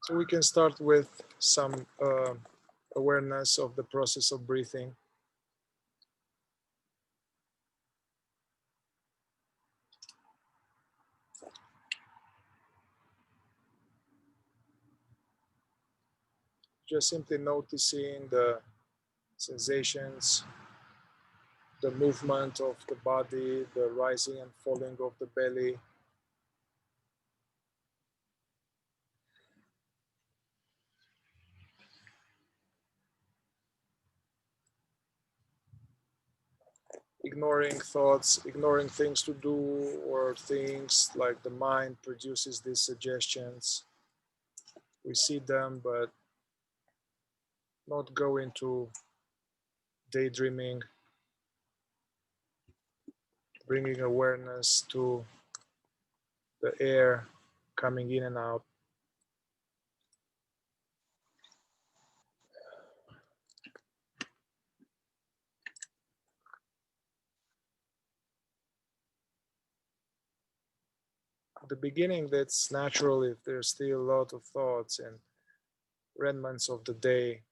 So we can start with some awareness of the process of breathing. Just simply noticing the sensations, the movement of the body, the rising and falling of the belly. Ignoring thoughts, ignoring things to do, or things like the mind produces these suggestions. We see them, but not go into daydreaming, bringing awareness to the air coming in and out. At the beginning, that's natural if there's still a lot of thoughts and remnants of the day.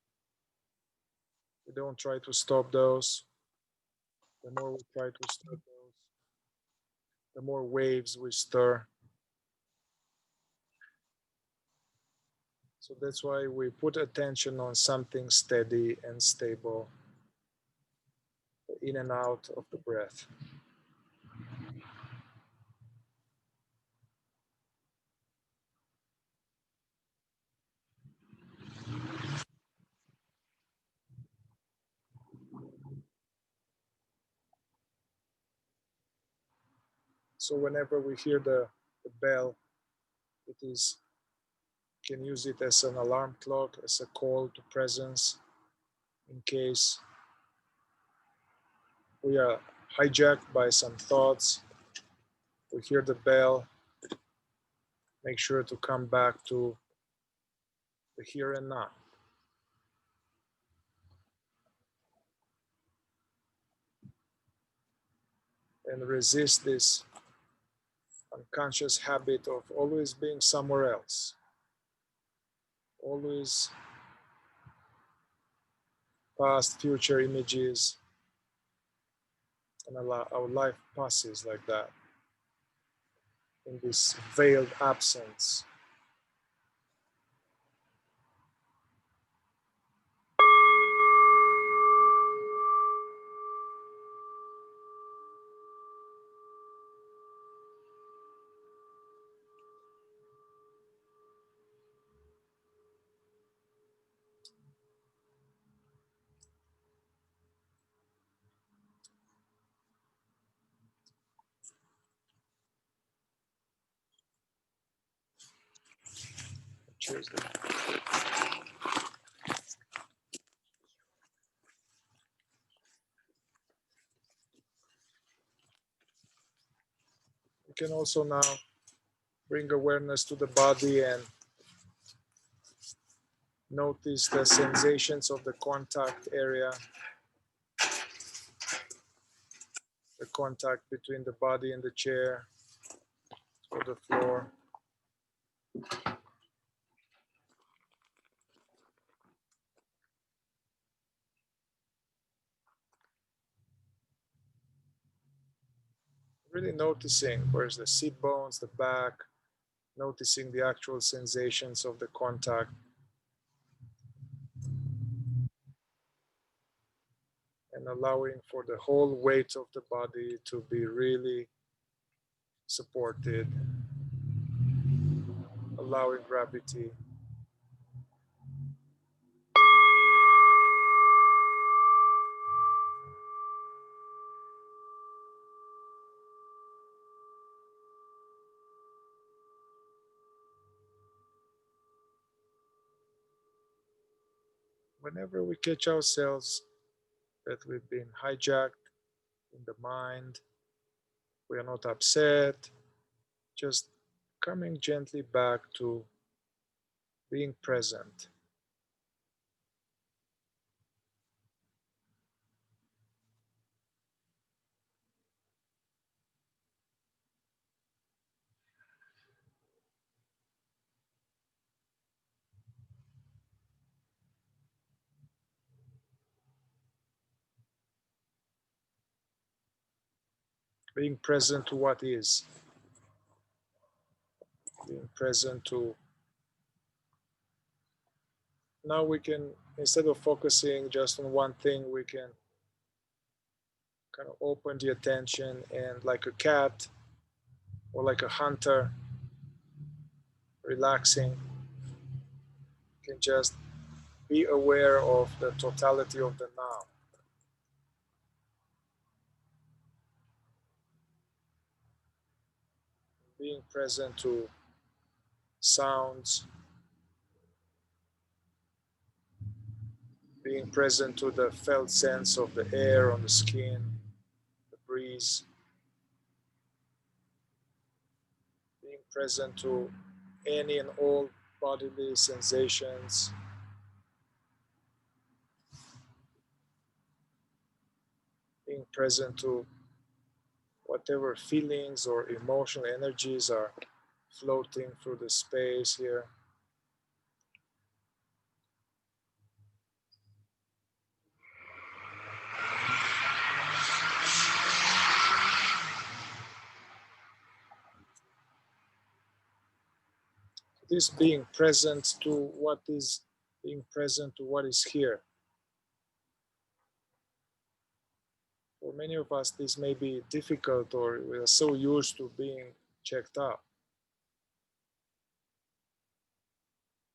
We don't try to stop those. The more we try to stop those, the more waves we stir. So that's why we put attention on something steady and stable, the in and out of the breath. So whenever we hear the bell, it is, can use it as an alarm clock, as a call to presence in case we are hijacked by some thoughts. We hear the bell, make sure to come back to the here and now. And resist this unconscious habit of always being somewhere else, always past, future images, and our life passes like that in this veiled absence. Cheers. We can also now bring awareness to the body and notice the sensations of the contact area, the contact between the body and the chair or the floor. Really noticing where's the seat bones, the back, noticing the actual sensations of the contact. And allowing for the whole weight of the body to be really supported, allowing gravity. Whenever we catch ourselves that we've been hijacked in the mind, we are not upset, just coming gently back to being present. being present to what is, being present to, now we can, instead of focusing just on one thing, we can kind of open the attention and, like a cat or like a hunter, relaxing, can just be aware of the totality of the now. Being present to sounds, being present to the felt sense of the air on the skin, the breeze, being present to any and all bodily sensations, being present to whatever feelings or emotional energies are floating through the space here. This being present to what is, being present to what is here. For many of us, this may be difficult, or we are so used to being checked out,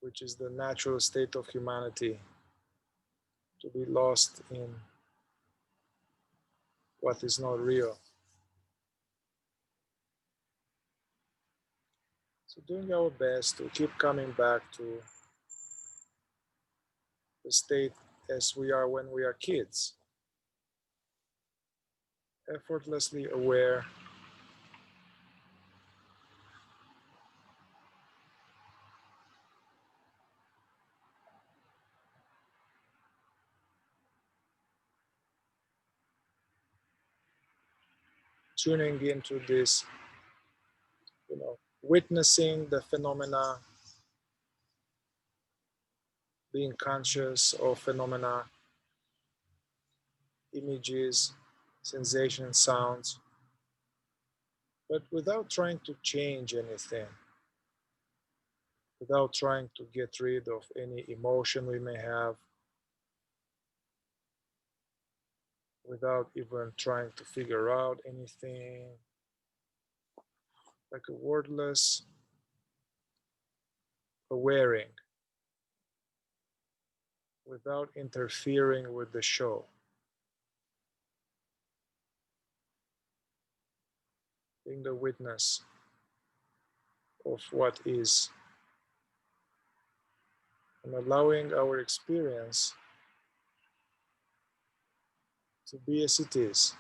which is the natural state of humanity, to be lost in what is not real. So doing our best to keep coming back to the state as we are when we are kids, effortlessly aware, tuning into this, witnessing the phenomena, being conscious of phenomena, images, sensations, sounds, but without trying to change anything, without trying to get rid of any emotion we may have, without even trying to figure out anything, like a wordless awareing, without interfering with the show. Being the witness of what is, and allowing our experience to be as it is,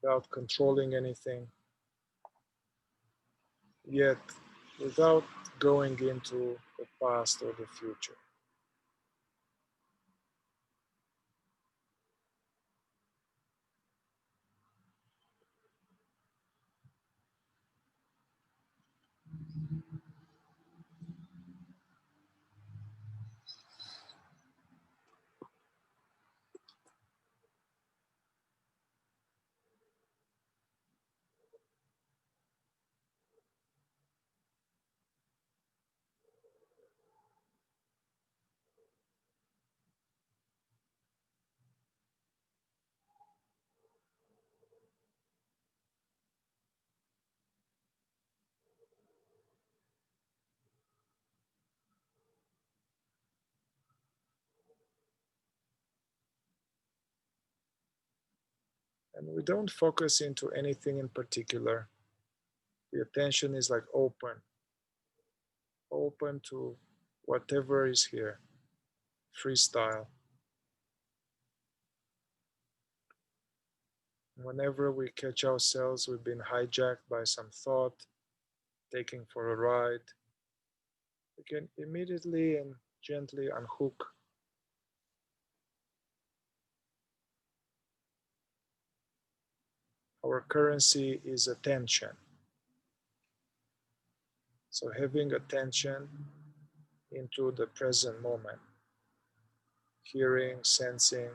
without controlling anything, yet without going into the past or the future. And we don't focus into anything in particular. The attention is like open to whatever is here, freestyle. Whenever we catch ourselves, we've been hijacked by some thought, taken for a ride, we can immediately and gently unhook. Our currency is attention. So having attention into the present moment, hearing, sensing,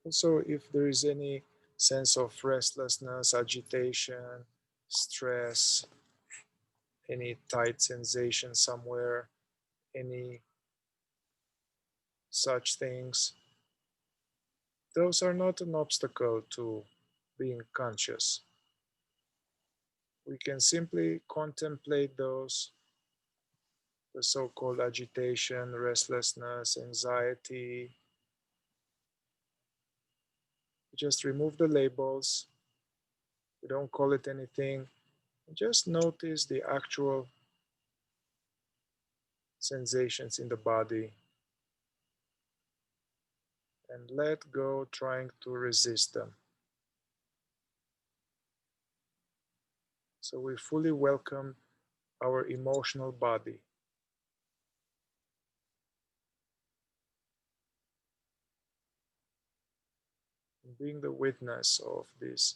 Also, if there is any sense of restlessness, agitation, stress, any tight sensation somewhere, any such things, those are not an obstacle to being conscious. We can simply contemplate those, the so-called agitation, restlessness, anxiety. Just remove the labels. We don't call it anything. Just notice the actual sensations in the body and let go trying to resist them. So we fully welcome our emotional body. Being the witness of this,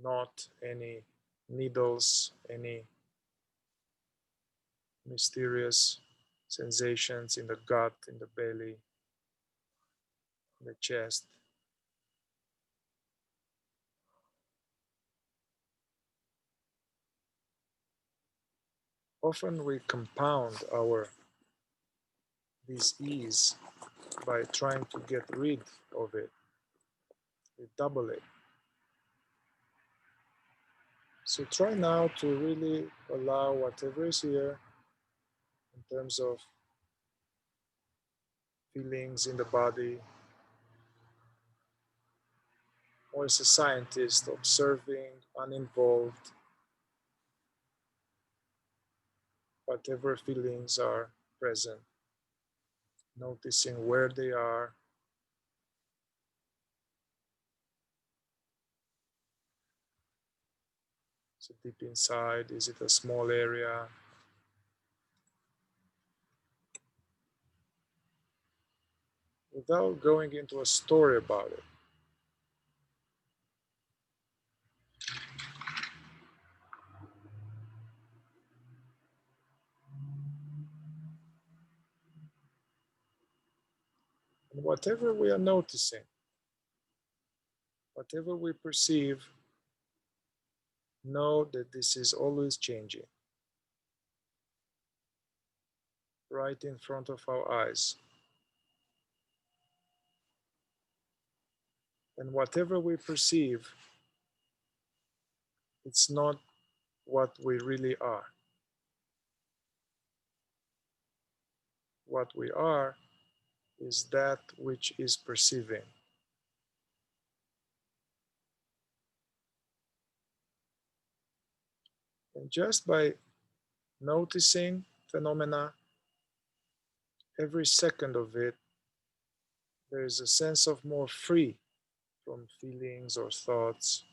not any needles, any mysterious sensations in the gut, in the belly, in the chest. Often we compound our dis-ease by trying to get rid of it. We double it. So try now to really allow whatever is here in terms of feelings in the body, or as a scientist observing, uninvolved, whatever feelings are present, noticing where they are. So deep inside, is it a small area? Without going into a story about it. And whatever we are noticing, whatever we perceive, know that this is always changing. Right in front of our eyes. And whatever we perceive, it's not what we really are. What we are is that which is perceiving. And just by noticing phenomena, every second of it, there is a sense of more free from feelings or thoughts.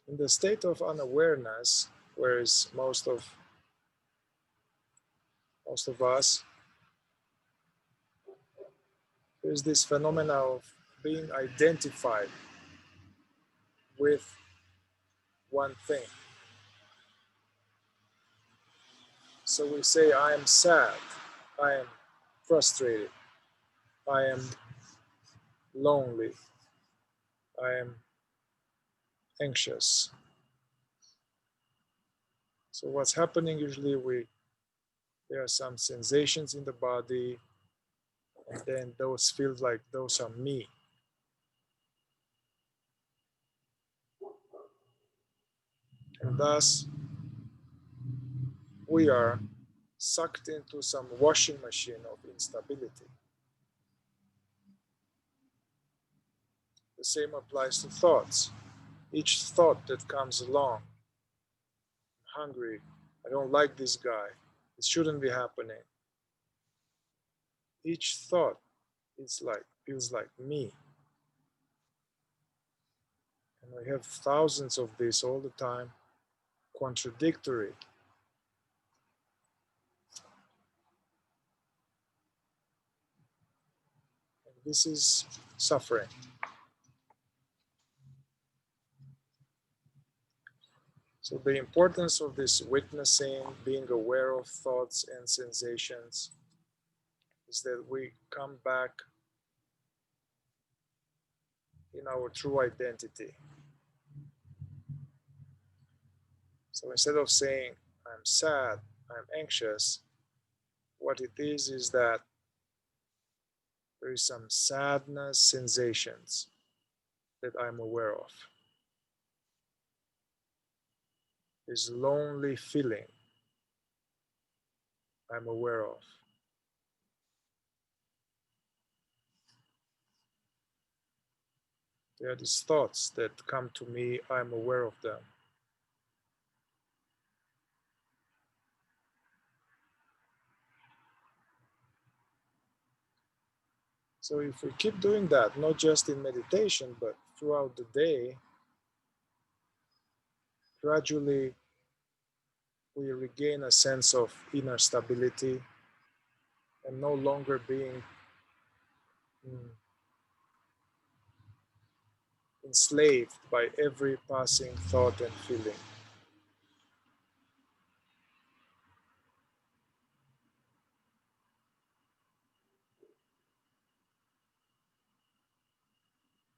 In the state of unawareness, whereas most of us, there's this phenomena of being identified with one thing. So we say, I am sad, I am frustrated, I am lonely, I am anxious. So what's happening usually, there are some sensations in the body, and then those feel like those are me. And thus, we are sucked into some washing machine of instability. The same applies to thoughts. Each thought that comes along, I'm hungry, I don't like this guy, it shouldn't be happening. Each thought is like feels like me. And we have thousands of these all the time, contradictory. And this is suffering. So the importance of this witnessing, being aware of thoughts and sensations, is that we come back in our true identity. So instead of saying, I'm sad, I'm anxious, what it is that there is some sadness sensations that I'm aware of. This lonely feeling I'm aware of. There are these thoughts that come to me, I'm aware of them. So if we keep doing that, not just in meditation, but throughout the day, gradually we regain a sense of inner stability and no longer being enslaved by every passing thought and feeling.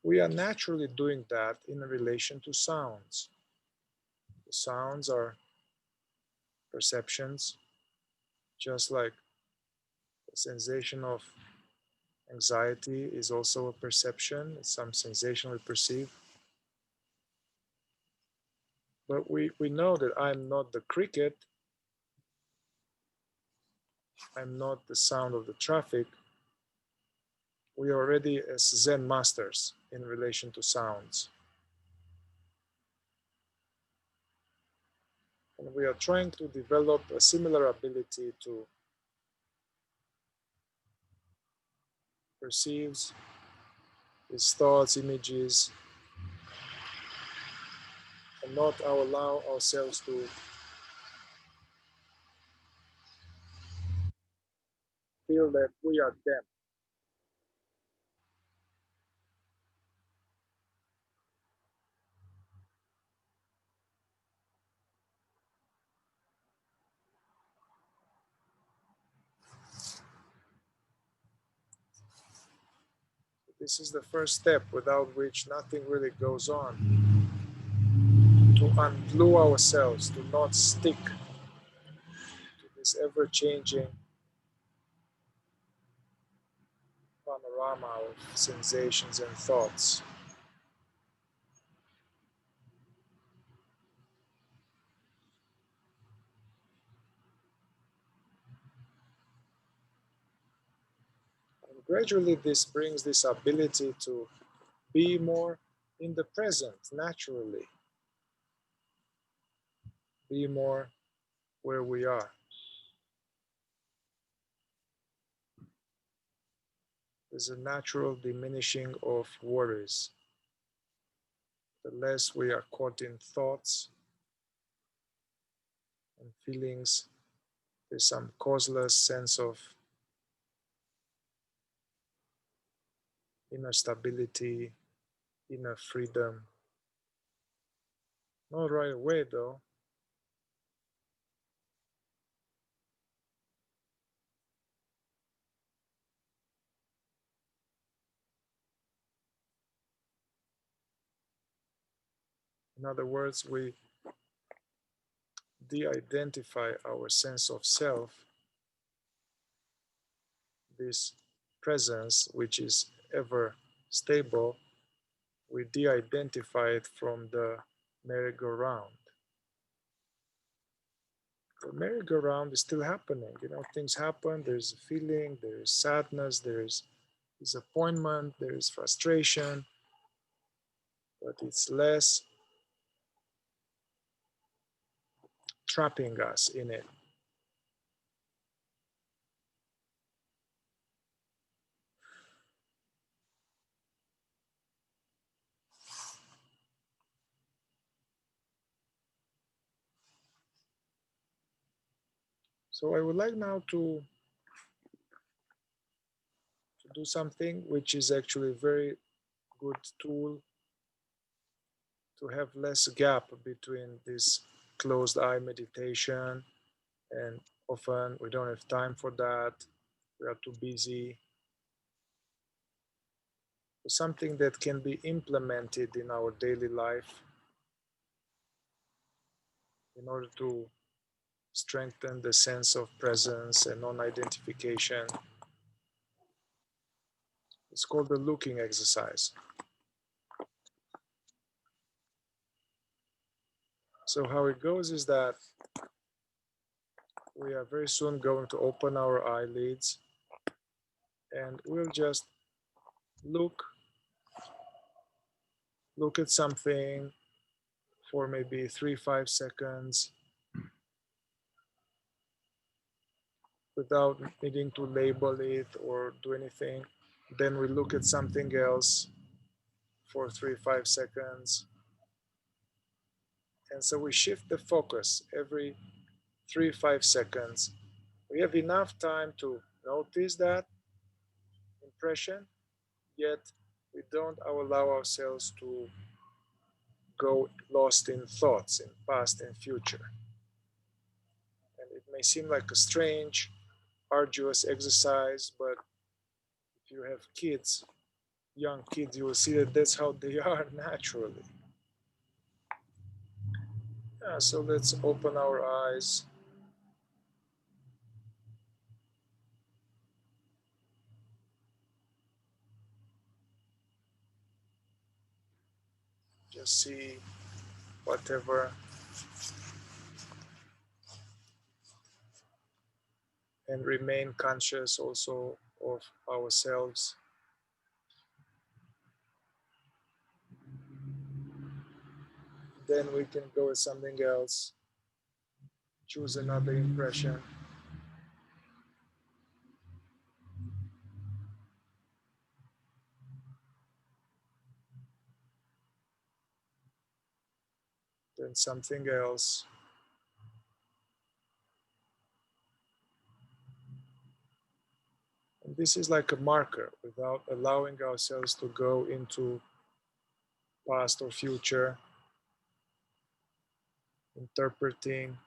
We are naturally doing that in relation to sounds. The sounds are perceptions, just like the sensation of anxiety is also a perception, it's some sensation we perceive. But we know that I'm not the cricket, I'm not the sound of the traffic. We are already as Zen masters in relation to sounds. And we are trying to develop a similar ability to perceive these thoughts, images, and not allow ourselves to feel that we are them. This is the first step without which nothing really goes on. To unglue ourselves, to not stick to this ever-changing panorama of sensations and thoughts. And gradually this brings this ability to be more in the present naturally, be more where we are. There's a natural diminishing of worries. The less we are caught in thoughts and feelings, there's some causeless sense of inner stability, inner freedom. Not right away though. In other words, we de-identify our sense of self, this presence which is ever stable, we de-identify it from the merry-go-round. The merry-go-round is still happening. You know, things happen, there's a feeling, there's sadness, there's disappointment, there's frustration, but it's less trapping us in it. So I would like now to do something which is actually a very good tool to have less gap between this closed eye meditation, and often we don't have time for that, we are too busy. Something that can be implemented in our daily life in order to strengthen the sense of presence and non-identification. It's called the looking exercise. So how it goes is that we are very soon going to open our eyelids, and we'll just look at something for maybe 3-5 seconds without needing to label it or do anything. Then we look at something else for 3-5 seconds. And so we shift the focus every 3-5 seconds. We have enough time to notice that impression, yet we don't allow ourselves to go lost in thoughts in past and future. And it may seem like a strange, arduous exercise, but if you have kids, young kids, you will see that that's how they are naturally. Yeah, so let's open our eyes. Just see whatever, and remain conscious also of ourselves. Then we can go with something else, choose another impression. Then something else. And this is like a marker without allowing ourselves to go into past or future, interpreting.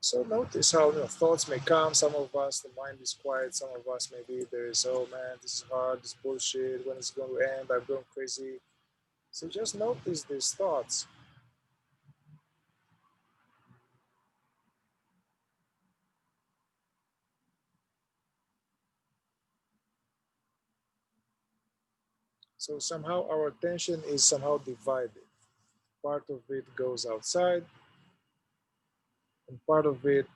So notice how thoughts may come. Some of us, the mind is quiet. Some of us, maybe there is, oh man, this is hard, this bullshit. When is it going to end? I'm going crazy. So just notice these thoughts. So somehow our attention is somehow divided. Part of it goes outside, and part of it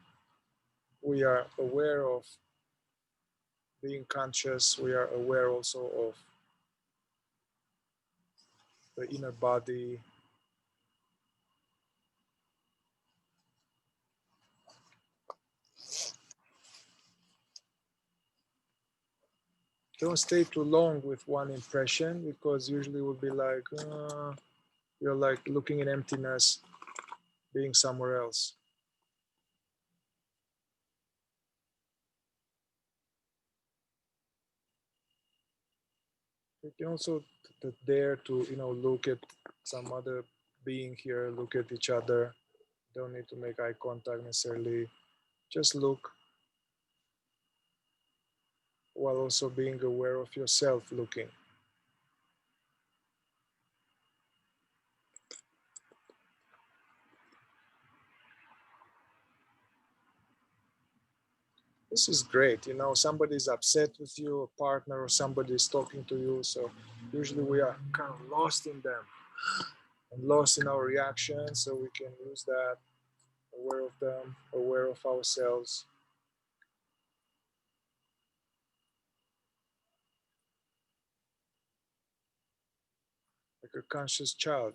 we are aware of being conscious. We are aware also of the inner body. Don't stay too long with one impression, because usually we'll be like, you're like looking in emptiness, being somewhere else. You can also dare to, look at some other being here, look at each other. Don't need to make eye contact necessarily. Just look, while also being aware of yourself looking. This is great. Somebody's upset with you, a partner or somebody is talking to you. So usually we are kind of lost in them and lost in our reactions. So we can use that, aware of them, aware of ourselves. Like a conscious child.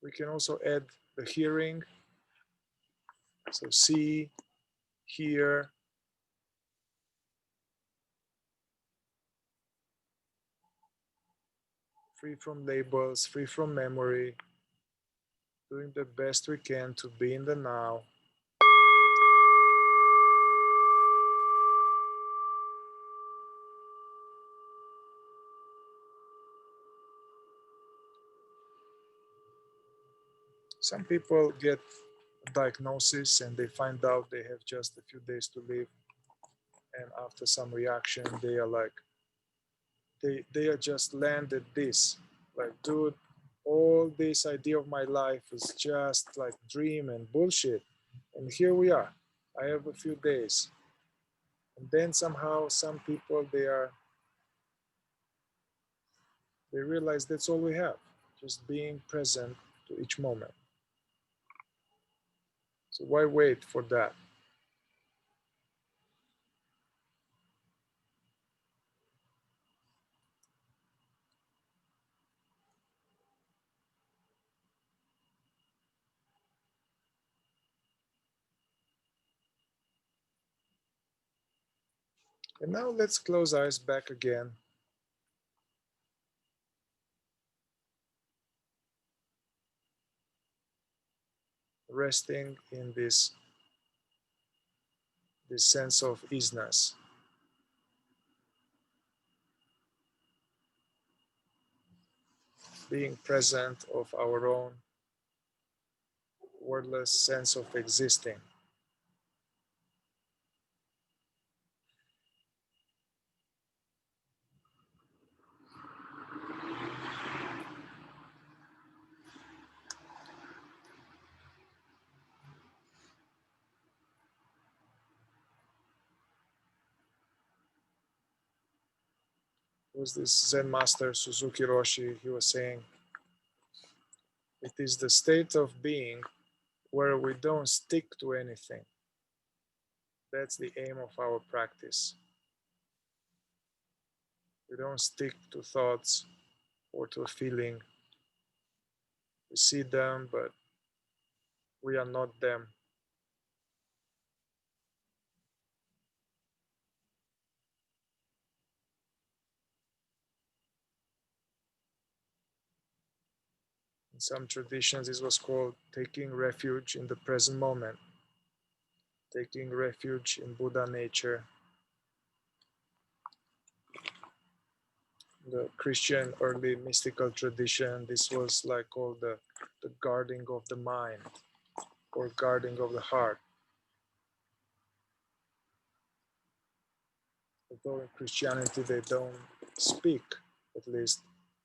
We can also add the hearing. So see, hear, free from labels, free from memory, doing the best we can to be in the now. Some people get a diagnosis and they find out they have just a few days to live. And after some reaction, they are like, they are just landed this. Like, dude, all this idea of my life is just like dream and bullshit. And here we are. I have a few days. And then somehow some people they realize that's all we have, just being present to each moment. So why wait for that? And now let's close eyes back again. Resting in this sense of easiness. Being present of our own wordless sense of existing. It was this Zen master Suzuki Roshi, he was saying, it is the state of being where we don't stick to anything. That's the aim of our practice. We don't stick to thoughts or to a feeling. We see them, but we are not them. In some traditions, this was called taking refuge in the present moment, taking refuge in Buddha nature. The Christian early mystical tradition, this was like called the guarding of the mind or guarding of the heart. Although in Christianity they don't speak, at least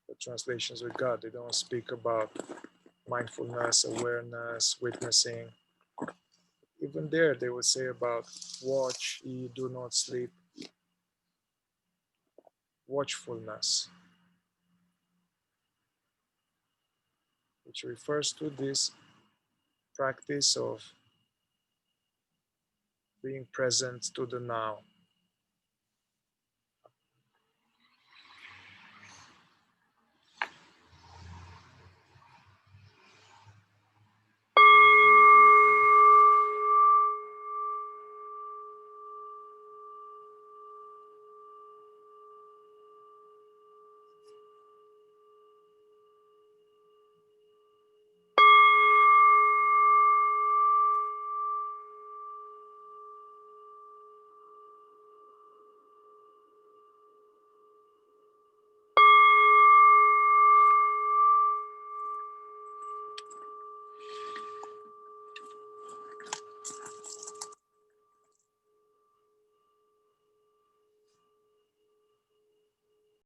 the translations we got, they don't speak about mindfulness, awareness, witnessing. Even there, they would say about watch, eat, do not sleep, watchfulness, which refers to this practice of being present to the now.